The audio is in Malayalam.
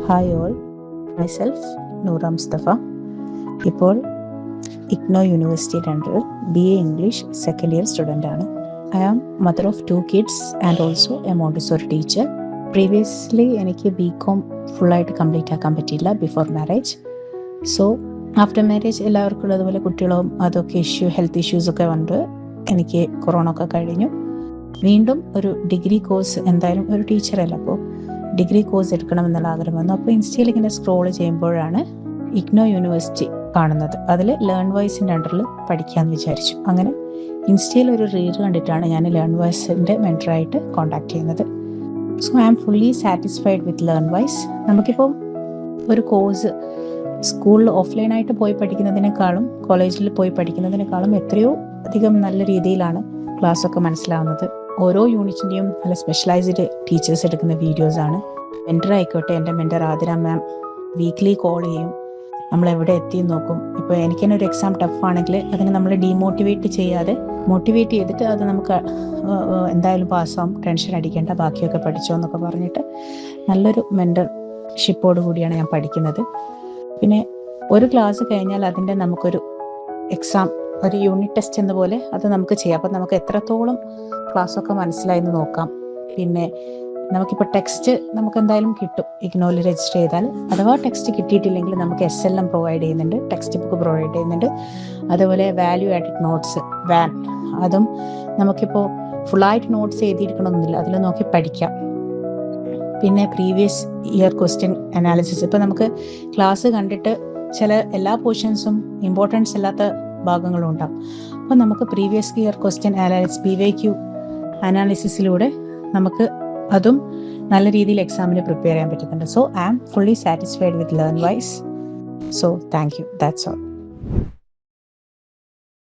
Hi all, myself Noora Musthafa. ഇപ്പോൾ ഇഗ്നോ യൂണിവേഴ്സിറ്റിയുടെ അണ്ടറിൽ BA English second year student ആണ്. I am mother of 2 kids and also a Montessori teacher. Previously എനിക്ക് BCom ഫുള്ളായിട്ട് കംപ്ലീറ്റ് ആക്കാൻ പറ്റിയില്ല before marriage. So after marriage എല്ലാവർക്കും ഉള്ളതുപോലെ കുട്ടികളും അതൊക്കെ ഹെൽത്ത് ഇഷ്യൂസൊക്കെ വന്നിട്ട് എനിക്ക് കൊറോണ ഒക്കെ കഴിഞ്ഞു. വീണ്ടും ഒരു ഡിഗ്രി കോഴ്സ്, എന്തായാലും ഒരു ടീച്ചറല്ല, അപ്പോൾ ഡിഗ്രി കോഴ്സ് എടുക്കണമെന്നുള്ള ആഗ്രഹം വന്നു. അപ്പോൾ ഇൻസ്റ്റയിൽ ഇങ്ങനെ സ്ക്രോൾ ചെയ്യുമ്പോഴാണ് ഇഗ്നോ യൂണിവേഴ്സിറ്റി കാണുന്നത്. അതിൽ ലേൺ വോയ്സിൻ്റെ അണ്ടറിൽ പഠിക്കാമെന്ന് വിചാരിച്ചു. അങ്ങനെ ഇൻസ്റ്റയിൽ ഒരു റീൽ കണ്ടിട്ടാണ് ഞാൻ ലേൺ വോയ്സിൻ്റെ മെൻറ്ററായിട്ട് കോൺടാക്ട് ചെയ്യുന്നത്. So I am fully satisfied with learn voice. നമുക്കിപ്പം ഒരു കോഴ്സ് സ്കൂളിൽ ഓഫ്ലൈനായിട്ട് പോയി പഠിക്കുന്നതിനേക്കാളും കോളേജിൽ പോയി പഠിക്കുന്നതിനേക്കാളും എത്രയോ അധികം നല്ല രീതിയിലാണ് ക്ലാസ്സൊക്കെ മനസ്സിലാവുന്നത്. ഓരോ യൂണിറ്റിൻ്റെയും നല്ല സ്പെഷ്യലൈസ്ഡ് ടീച്ചേഴ്സ് എടുക്കുന്ന വീഡിയോസാണ്. മെൻറ്റർ ആയിക്കോട്ടെ, എൻ്റെ മെൻറ്റർ ആതിര മാം വീക്ക്ലി കോൾ ചെയ്യും, നമ്മളെവിടെ എത്തിയെന്ന് നോക്കും. ഇപ്പോൾ എനിക്ക് തന്നെ ഒരു എക്സാം ടഫാണെങ്കിൽ അതിനെ നമ്മൾ ഡീമോട്ടിവേറ്റ് ചെയ്യാതെ മോട്ടിവേറ്റ് ചെയ്തിട്ട് അത് നമുക്ക് എന്തായാലും പാസ്സാവും, ടെൻഷൻ അടിക്കേണ്ട, ബാക്കിയൊക്കെ പഠിച്ചോ എന്നൊക്കെ പറഞ്ഞിട്ട് നല്ലൊരു മെൻറ്റർഷിപ്പോട് കൂടിയാണ് ഞാൻ പഠിക്കുന്നത്. പിന്നെ ഒരു ക്ലാസ് കഴിഞ്ഞാൽ അതിൻ്റെ നമുക്കൊരു എക്സാം, ഒരു യൂണിറ്റ് ടെസ്റ്റ് എന്ന പോലെ അത് നമുക്ക് ചെയ്യാം. അപ്പം നമുക്ക് എത്രത്തോളം ക്ലാസ്സൊക്കെ മനസ്സിലായെന്ന് നോക്കാം. പിന്നെ നമുക്കിപ്പോൾ ടെക്സ്റ്റ് നമുക്ക് എന്തായാലും കിട്ടും ഇഗ്നോയിൽ രജിസ്റ്റർ ചെയ്താൽ. അഥവാ ടെക്സ്റ്റ് കിട്ടിയിട്ടില്ലെങ്കിൽ നമുക്ക് SLM പ്രൊവൈഡ് ചെയ്യുന്നുണ്ട്, ടെക്സ്റ്റ് ബുക്ക് പ്രൊവൈഡ് ചെയ്യുന്നുണ്ട്. അതുപോലെ വാല്യൂ ആഡഡ് നോട്ട്സ് വാൻ, അതും നമുക്കിപ്പോൾ ഫുള്ളായിട്ട് നോട്ട്സ് എഴുതിയിരിക്കണമെന്നില്ല, അതിൽ നോക്കി പഠിക്കാം. പിന്നെ പ്രീവിയസ് ഇയർ ക്വസ്റ്റ്യൻ അനാലിസിസ്, ഇപ്പോൾ നമുക്ക് ക്ലാസ് കണ്ടിട്ട് എല്ലാ പോർഷൻസും ഇമ്പോർട്ടൻസ് അല്ലാത്ത ഭാഗങ്ങളും ഉണ്ടാകും. അപ്പോൾ നമുക്ക് previous year question analysis PYQ അനാലിസിസിലൂടെ നമുക്ക് അതും നല്ല രീതിയിൽ എക്സാമിന് പ്രിപ്പയർ ചെയ്യാൻ പറ്റുന്നുണ്ട്. So I am fully satisfied with learn voice. So thank you, that's all.